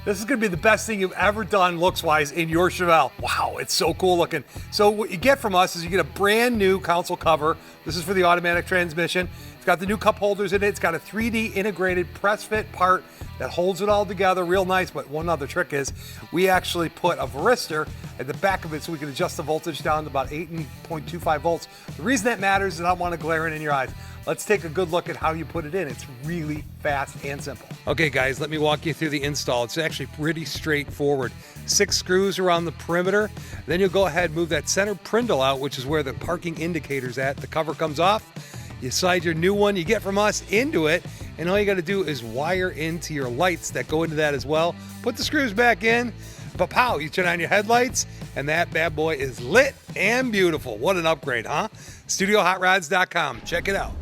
This is gonna be the best thing you've ever done looks-wise in your Chevelle. Wow, it's so cool looking. So what you get from us is you get a brand new console cover. This is for the automatic transmission. It's got the new cup holders in it. It's got a 3D integrated press fit part that holds it all together real nice. But one other trick is we actually put a varistor at the back of it so we can adjust the voltage down to about 8.25 volts. The reason that matters is I don't want to glare in your eyes. Let's take a good look at how you put it in. It's really fast and simple. Okay guys, let me walk you through the install. It's actually pretty straightforward. 6 screws around the perimeter. Then you'll go ahead and move that center prindle out, which is where the parking indicator's at. The cover comes off. You slide your new one you get from us into it, and all you gotta do is wire into your lights that go into that as well. Put the screws back in, pow, you turn on your headlights, and that bad boy is lit and beautiful. What an upgrade, huh? StudioHotRods.com, check it out.